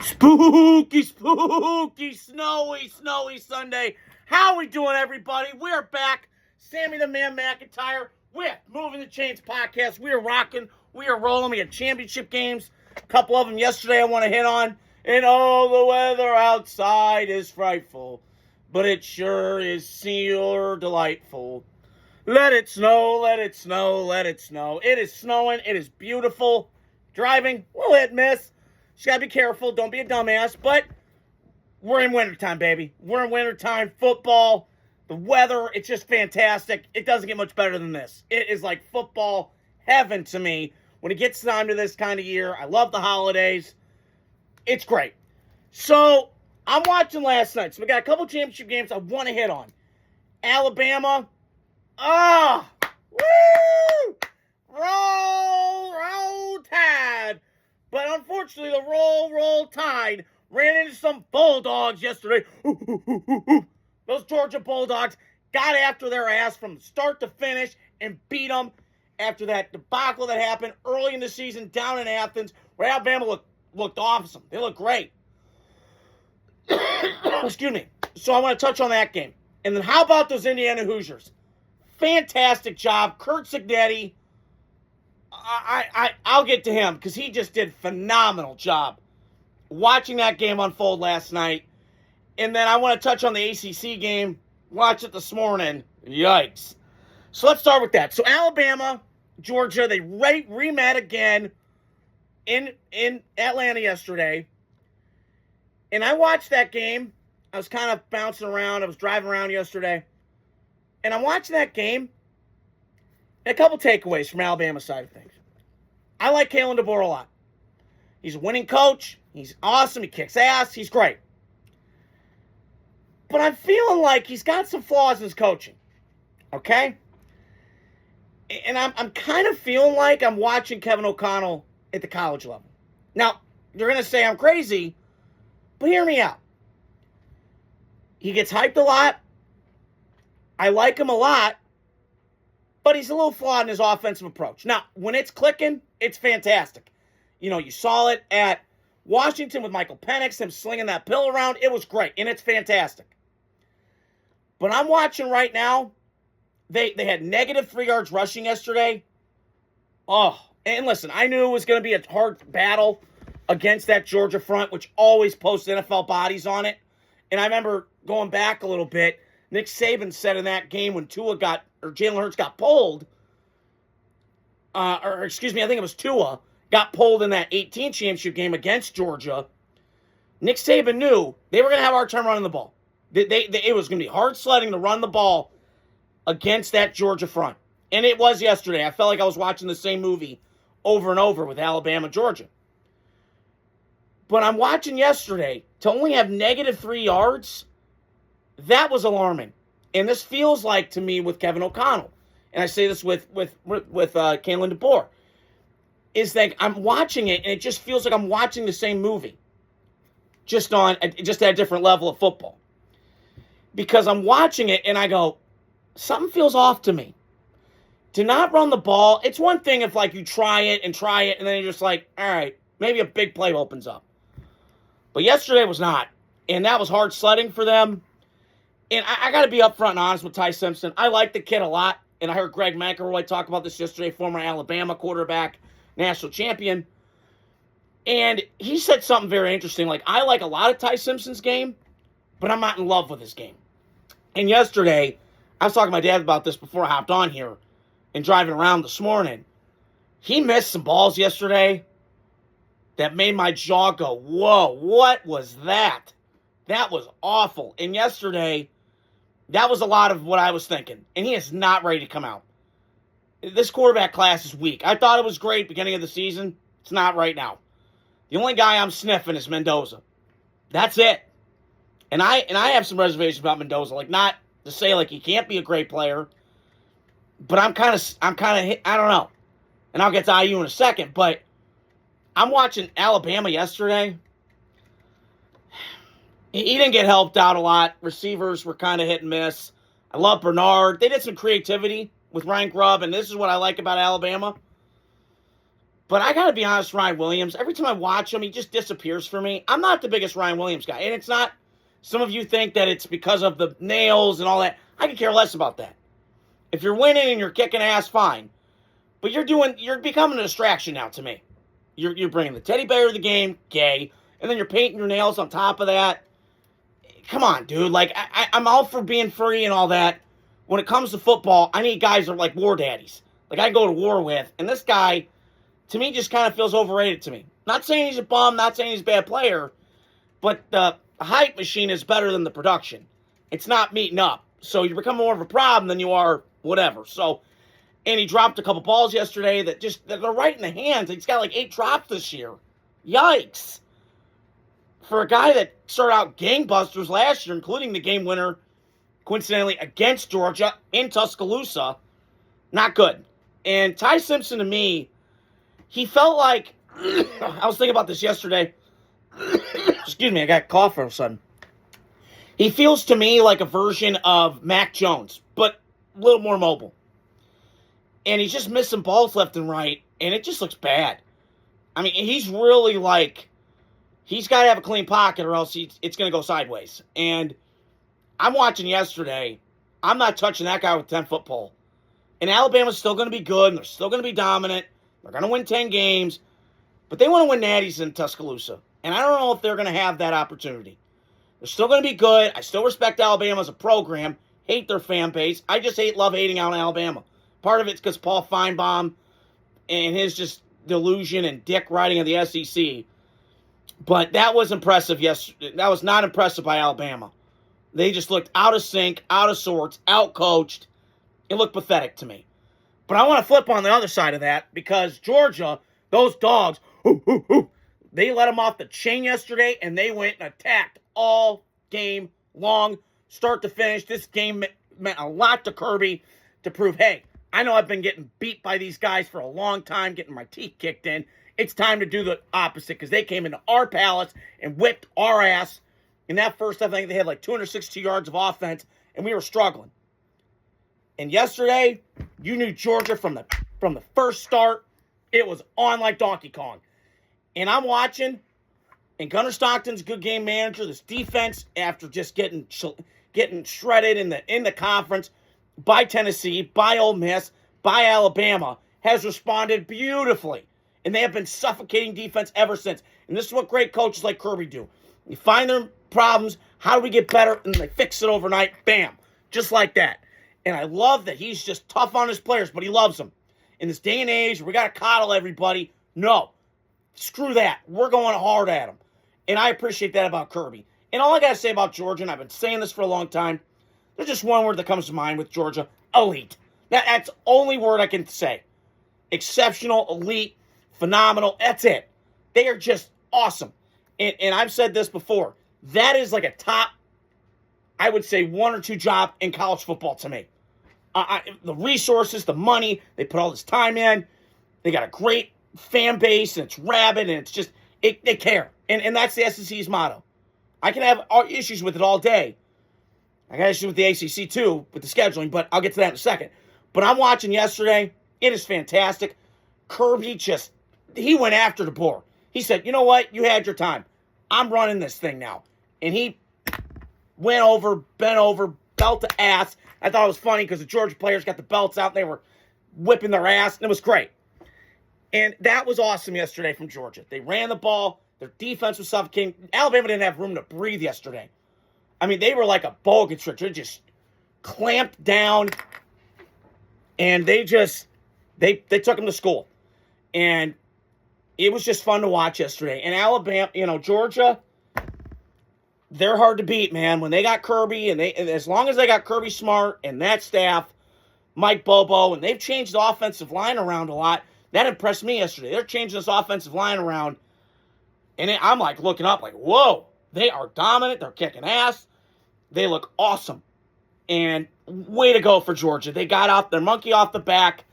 Spooky, spooky, snowy Sunday. How we doing, everybody? We're back. Sammy the Man McIntyre with Moving the Chains podcast. We are rocking. We are rolling. We had championship games. A couple of them yesterday I want to hit on. And oh, the weather outside is frightful, but it sure is sure delightful. Let it snow, let it snow, let it snow. It is snowing. It is beautiful. Driving, we'll hit miss. Just gotta be careful. Don't be a dumbass. But we're in wintertime, baby. We're in wintertime. Football, the weather, it's just fantastic. It doesn't get much better than this. It is like football heaven to me when it gets time to this kind of year. I love the holidays. It's great. So, I'm watching last night. So, we got a couple championship games I want to hit on. Alabama. Woo! Roll Tide. But unfortunately, the roll Tide ran into some Bulldogs yesterday. Those Georgia Bulldogs got after their ass from start to finish and beat them after that debacle that happened early in the season down in Athens, where Alabama looked awesome. They looked great. Excuse me. So I want to touch on that game. And then how about those Indiana Hoosiers? Fantastic job. Kurt Cignetti. I'll get to him because he just did a phenomenal job watching that game unfold last night. And then I want to touch on the ACC game. Watch it this morning. Yikes. So let's start with that. So Alabama, Georgia, they remet again in Atlanta yesterday. And I watched that game. I was kind of bouncing around. I was driving around yesterday. And I'm watching that game. And a couple takeaways from Alabama's side of things. I like Kalen DeBoer a lot. He's a winning coach. He's awesome. He kicks ass. He's great. But I'm feeling like he's got some flaws in his coaching. Okay? And I'm kind of feeling like I'm watching Kevin O'Connell at the college level. Now, you're going to say I'm crazy, but hear me out. He gets hyped a lot. I like him a lot. But he's a little flawed in his offensive approach. Now, when it's clicking, it's fantastic. You know, you saw it at Washington with Michael Penix, him slinging that pill around. It was great, and it's fantastic. But I'm watching right now. They had negative 3 yards rushing yesterday. Oh, and listen, I knew it was going to be a hard battle against that Georgia front, which always posts NFL bodies on it. And I remember going back a little bit, Nick Saban said in that game when Jalen Hurts got pulled, I think it was Tua, got pulled in that 18 championship game against Georgia. Nick Saban knew they were going to have a hard time running the ball. It was going to be hard sledding to run the ball against that Georgia front. And it was yesterday. I felt like I was watching the same movie over and over with Alabama, Georgia. But I'm watching yesterday to only have negative 3 yards. That was alarming. And this feels like, to me, with Kevin O'Connell, and I say this with Kalen DeBoer, is that I'm watching it, and it just feels like I'm watching the same movie, just at a different level of football. Because I'm watching it, and I go, something feels off to me. To not run the ball, it's one thing if, like, you try it, and then you're just like, all right, maybe a big play opens up. But yesterday was not, and that was hard sledding for them. And I got to be upfront and honest with Ty Simpson. I like the kid a lot. And I heard Greg McElroy talk about this yesterday, former Alabama quarterback, national champion. And he said something very interesting. Like, I like a lot of Ty Simpson's game, but I'm not in love with his game. And yesterday, I was talking to my dad about this before I hopped on here and driving around this morning. He missed some balls yesterday that made my jaw go, whoa, what was that? That was awful. And yesterday, that was a lot of what I was thinking. And he is not ready to come out. This quarterback class is weak. I thought it was great beginning of the season. It's not right now. The only guy I'm sniffing is Mendoza. That's it. And I have some reservations about Mendoza. Like, not to say like he can't be a great player, but I'm kind of I don't know. And I'll get to IU in a second, but I'm watching Alabama yesterday. He didn't get helped out a lot. Receivers were kind of hit and miss. I love Bernard. They did some creativity with Ryan Grubb, and this is what I like about Alabama. But I got to be honest, Ryan Williams, every time I watch him, he just disappears for me. I'm not the biggest Ryan Williams guy. And it's not, some of you think that it's because of the nails and all that. I could care less about that. If you're winning and you're kicking ass, fine. But you're becoming a distraction now to me. You're bringing the teddy bear to the game, gay, and then you're painting your nails on top of that. Come on, dude. Like, I'm all for being free and all that. When it comes to football, I need guys that are like war daddies. Like, I go to war with. And this guy, to me, just kind of feels overrated to me. Not saying he's a bum, not saying he's a bad player, but the hype machine is better than the production. It's not meeting up. So you become more of a problem than you are whatever. So, and he dropped a couple balls yesterday that they're right in the hands. He's got like 8 drops this year. Yikes. For a guy that started out gangbusters last year, including the game winner, coincidentally, against Georgia in Tuscaloosa, not good. And Ty Simpson, to me, he felt like, I was thinking about this yesterday. Excuse me, I got a cough all of a sudden. He feels to me like a version of Mac Jones, but a little more mobile. And he's just missing balls left and right, and it just looks bad. I mean, he's really like, he's got to have a clean pocket or else it's going to go sideways. And I'm watching yesterday. I'm not touching that guy with a 10-foot pole. And Alabama's still going to be good, and they're still going to be dominant. They're going to win 10 games. But they want to win natties in Tuscaloosa. And I don't know if they're going to have that opportunity. They're still going to be good. I still respect Alabama as a program. Hate their fan base. I just love hating on Alabama. Part of it's because Paul Feinbaum and his just delusion and dick riding of the SEC. But that was impressive. Yes, that was not impressive by Alabama. They just looked out of sync, out of sorts, out-coached. It looked pathetic to me. But I want to flip on the other side of that because Georgia, those dogs, they let them off the chain yesterday, and they went and attacked all game long, start to finish. This game meant a lot to Kirby to prove, hey, I know I've been getting beat by these guys for a long time, getting my teeth kicked in. It's time to do the opposite because they came into our palace and whipped our ass. In that first, I think they had like 262 yards of offense, and we were struggling. And yesterday, you knew Georgia from the first start. It was on like Donkey Kong. And I'm watching, and Gunnar Stockton's a good game manager. This defense, after just getting shredded in the conference by Tennessee, by Ole Miss, by Alabama, has responded beautifully. And they have been suffocating defense ever since. And this is what great coaches like Kirby do. You find their problems, how do we get better, and they fix it overnight, bam, just like that. And I love that he's just tough on his players, but he loves them. In this day and age, we got to coddle everybody. No, screw that. We're going hard at them. And I appreciate that about Kirby. And all I got to say about Georgia, and I've been saying this for a long time, there's just one word that comes to mind with Georgia: elite. That's the only word I can say. Exceptional, elite, phenomenal. That's it. They are just awesome. And I've said this before. That is like a top, I would say, 1 or 2 job in college football to me. The resources, the money, they put all this time in. They got a great fan base, and it's rabid, and it's just, they care. And that's the SEC's motto. I can have issues with it all day. I got issues with the ACC too, with the scheduling, but I'll get to that in a second. But I'm watching yesterday. It is fantastic. Kirby he went after the board. He said, you know what? You had your time. I'm running this thing now. And he went over, bent over, belt to ass. I thought it was funny because the Georgia players got the belts out and they were whipping their ass, and it was great. And that was awesome yesterday from Georgia. They ran the ball. Their defense was suffocating. Alabama didn't have room to breathe yesterday. I mean, they were like a boa constrictor. They just clamped down, and they took them to school. And it was just fun to watch yesterday. And Alabama, Georgia, they're hard to beat, man. When they got Kirby, and as long as they got Kirby Smart and that staff, Mike Bobo, and they've changed the offensive line around a lot. That impressed me yesterday. They're changing this offensive line around, and I'm like looking up like, whoa, they are dominant. They're kicking ass. They look awesome. And way to go for Georgia. They got their monkey off the back.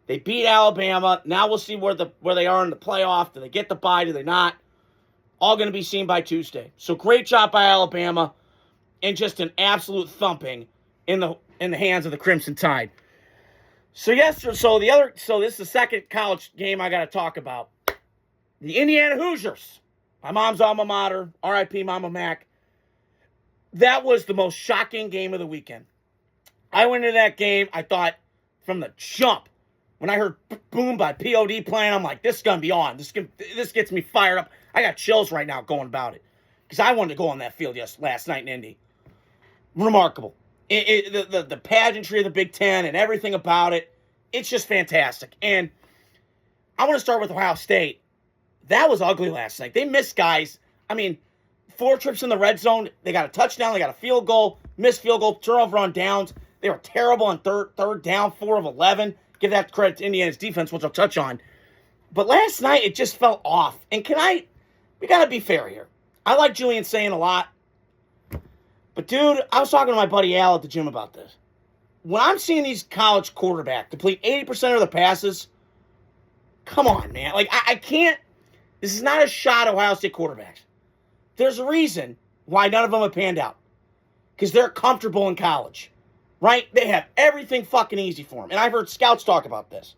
They beat Alabama. Now we'll see where they are in the playoff. Do they get the bye? Do they not? All going to be seen by Tuesday. So great job by Alabama, and just an absolute thumping in the hands of the Crimson Tide. So this is the second college game I got to talk about. The Indiana Hoosiers, my mom's alma mater, R.I.P. Mama Mac. That was the most shocking game of the weekend. I went into that game, I thought from the jump, when I heard boom by POD playing, I'm like, this is going to be on. This gets me fired up. I got chills right now going about it. Because I wanted to go on that field last night in Indy. Remarkable. The pageantry of the Big Ten and everything about it, it's just fantastic. And I want to start with Ohio State. That was ugly last night. They missed guys. I mean, 4 trips in the red zone. They got a touchdown. They got a field goal. Missed field goal. Turnover on downs. They were terrible on third down, 4 of 11. Give that credit to Indiana's defense, which I'll touch on. But last night, it just felt off. And we got to be fair here. I like Julian Sayin a lot. But, dude, I was talking to my buddy Al at the gym about this. When I'm seeing these college quarterbacks complete 80% of the passes, come on, man. Like, I can't. This is not a shot at Ohio State quarterbacks. There's a reason why none of them have panned out. Because they're comfortable in college. Right? They have everything fucking easy for them. And I've heard scouts talk about this.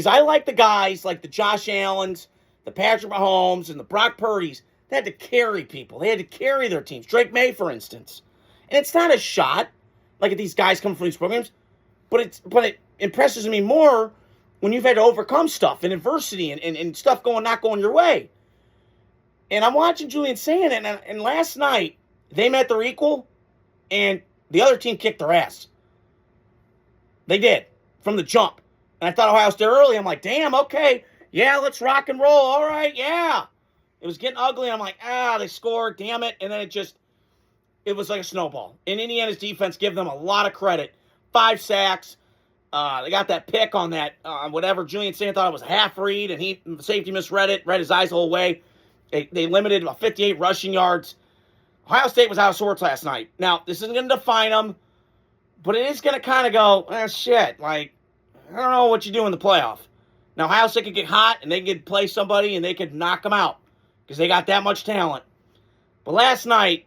I like the guys like the Josh Allens, the Patrick Mahomes, and the Brock Purdy's. They had to carry people. They had to carry their teams. Drake May, for instance. And it's not a shot, like at these guys coming from these programs, but it impresses me more when you've had to overcome stuff and adversity and stuff not going your way. And I'm watching Julian Sayin, and last night, they met their equal, and the other team kicked their ass. They did, from the jump. And I thought Ohio State early. I'm like, damn, okay. Yeah, let's rock and roll. All right, yeah. It was getting ugly. And I'm like, they scored. Damn it. And then it was like a snowball. And Indiana's defense gave them a lot of credit. 5 sacks. They got that pick on that, whatever. Julian Sayin thought it was a half read, and the safety misread it, read his eyes the whole way. They limited about 58 rushing yards. Ohio State was out of sorts last night. Now, this isn't going to define them, but it is going to kind of go, shit, like, I don't know what you do in the playoff. Now, Ohio State could get hot, and they could play somebody, and they could knock them out because they got that much talent. But last night,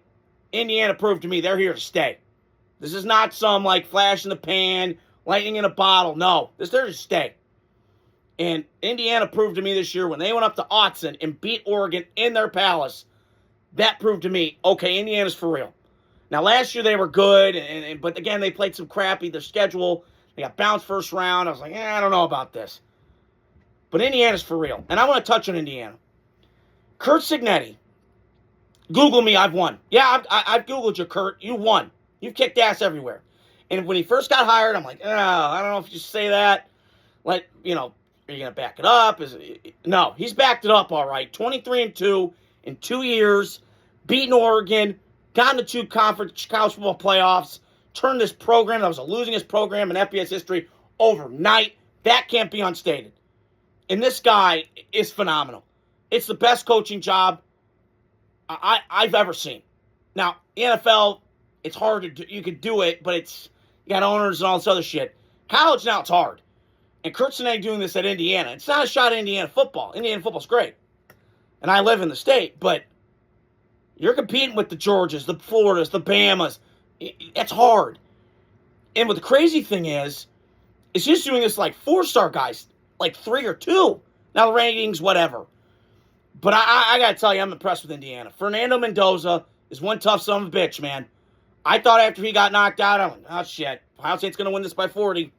Indiana proved to me they're here to stay. This is not some, like, flash in the pan, lightning in a bottle. No, they're to stay. And Indiana proved to me this year when they went up to Autzen and beat Oregon in their palace, that proved to me, okay, Indiana's for real. Now, last year they were good, but again, they played some crappy. Their schedule, they got bounced first round. I was like, I don't know about this. But Indiana's for real. And I want to touch on Indiana. Kurt Cignetti. Google me, I've won. Yeah, I've Googled you, Kurt. You won. You've kicked ass everywhere. And when he first got hired, I'm like, I don't know if you say that. Are you going to back it up? No, he's backed it up all right. 23-2 in 2 years, beating Oregon, gotten to 2 conference college football playoffs, turned this program that was the losingest program in FBS history overnight. That can't be unstated. And this guy is phenomenal. It's the best coaching job I've ever seen. Now, the NFL, it's hard to do. You can do it, but you got owners and all this other shit. College now, it's hard. And Kurt Cignetti doing this at Indiana. It's not a shot at Indiana football. Indiana football's great. And I live in the state, but you're competing with the Georgias, the Floridas, the Bamas. It's hard. And what the crazy thing is just doing this like 4-star guys, like 3 or 2. Now the rankings, whatever. But I got to tell you, I'm impressed with Indiana. Fernando Mendoza is one tough son of a bitch, man. I thought after he got knocked out, I went, oh, shit, Ohio State's going to win this by 40.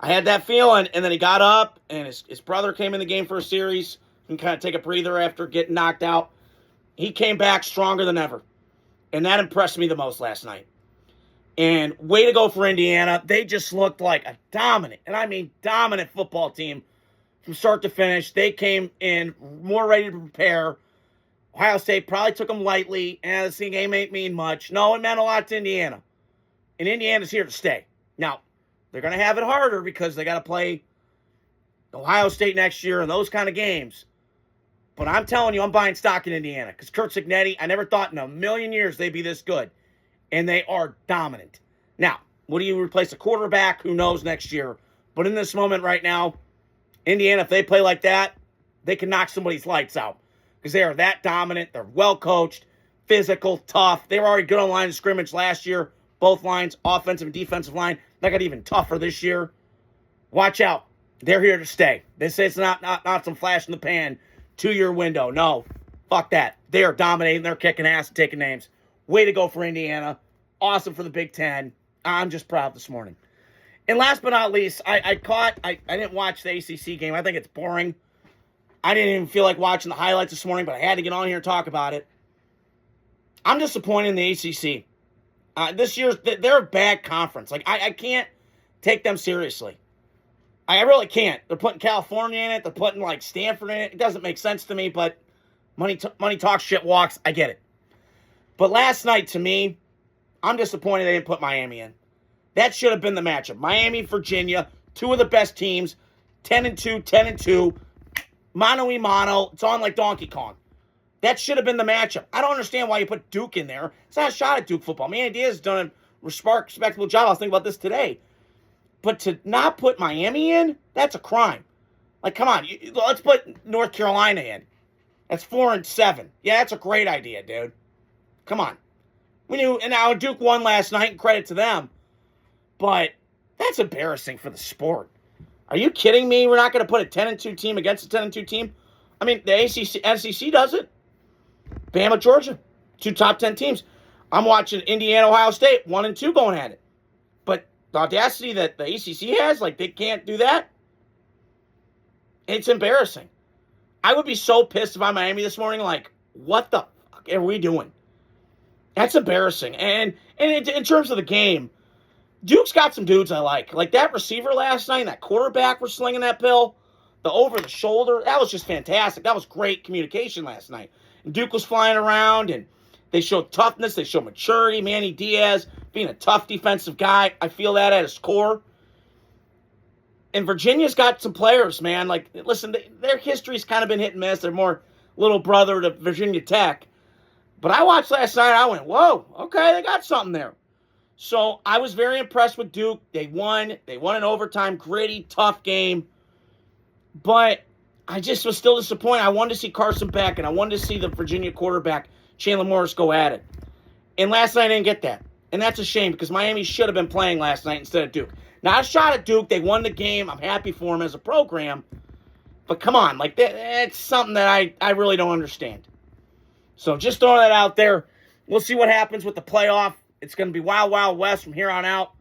I had that feeling, and then he got up, and his brother came in the game for a series and kind of take a breather after getting knocked out. He came back stronger than ever, and that impressed me the most last night. And way to go for Indiana. They just looked like a dominant, and I mean dominant football team from start to finish. They came in more ready to prepare. Ohio State probably took them lightly, and this game ain't mean much. No, it meant a lot to Indiana. And Indiana's here to stay. Now, they're going to have it harder because they got to play Ohio State next year and those kind of games. But I'm telling you, I'm buying stock in Indiana because Kurt Cignetti, I never thought in a million years they'd be this good. And they are dominant. Now, what do you replace a quarterback? Who knows next year? But in this moment right now, Indiana, if they play like that, they can knock somebody's lights out because they are that dominant. They're well coached, physical, tough. They were already good on line of scrimmage last year. Both lines, offensive and defensive line. They got even tougher this year. Watch out. They're here to stay. This is not some flash in the pan 2-year window. No. Fuck that. They are dominating. They're kicking ass and taking names. Way to go for Indiana. Awesome for the Big Ten. I'm just proud this morning. And last but not least, I didn't watch the ACC game. I think it's boring. I didn't even feel like watching the highlights this morning, but I had to get on here and talk about it. I'm disappointed in the ACC. This year's, they're a bad conference. Like, I can't take them seriously. I really can't. They're putting California in it. They're putting, like, Stanford in it. It doesn't make sense to me, but money talks, shit walks. I get it. But last night, to me, I'm disappointed they didn't put Miami in. That should have been the matchup. Miami, Virginia, two of the best teams, 10-2, 10-2, mano-y-mano. It's on like Donkey Kong. That should have been the matchup. I don't understand why you put Duke in there. It's not a shot at Duke football. Manny Diaz has done a respectable job. I was thinking about this today. But to not put Miami in, that's a crime. Like, come on. Let's put North Carolina in. That's 4-7. Yeah, that's a great idea, dude. Come on. And now Duke won last night, and credit to them. But that's embarrassing for the sport. Are you kidding me? We're not going to put a 10-2 team against a 10-2 team? I mean, the ACC, SEC does it. Bama, Georgia, two top 10 teams. I'm watching Indiana, Ohio State, 1-2 going at it. But the audacity that the ACC has, like, they can't do that. It's embarrassing. I would be so pissed about Miami this morning. Like, what the fuck are we doing? That's embarrassing. And in terms of the game, Duke's got some dudes I like. Like that receiver last night, that quarterback was slinging that pill, the over-the-shoulder. That was just fantastic. That was great communication last night. And Duke was flying around, and they showed toughness. They showed maturity. Manny Diaz being a tough defensive guy. I feel that at his core. And Virginia's got some players, man. Like, listen, their history's kind of been hit and miss. They're more little brother to Virginia Tech. But I watched last night, I went, whoa, okay, they got something there. So I was very impressed with Duke. They won. They won in overtime. Gritty, tough game. But I just was still disappointed. I wanted to see Carson Beck, and I wanted to see the Virginia quarterback, Chandler Morris, go at it. And last night I didn't get that. And that's a shame because Miami should have been playing last night instead of Duke. Not a shot at Duke. They won the game. I'm happy for them as a program. But come on, like that's something that I really don't understand. So just throwing that out there. We'll see what happens with the playoff. It's going to be Wild Wild West from here on out.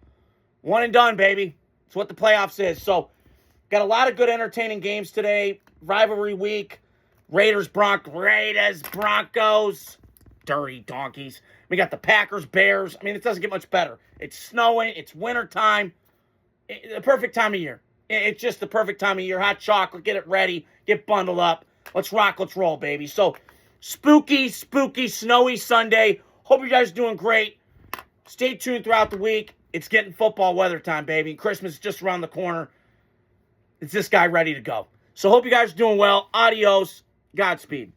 One and done, baby. It's what the playoffs is. So got a lot of good entertaining games today. Rivalry week. Raiders, Broncos. Dirty donkeys. We got the Packers, Bears. I mean, it doesn't get much better. It's snowing. It's winter time. The perfect time of year. It's just the perfect time of year. Hot chocolate. Get it ready. Get bundled up. Let's rock. Let's roll, baby. So spooky, snowy Sunday. Hope you guys are doing great. Stay tuned throughout the week. It's getting football weather time, baby. Christmas is just around the corner. It's this guy ready to go. So hope you guys are doing well. Adios. Godspeed.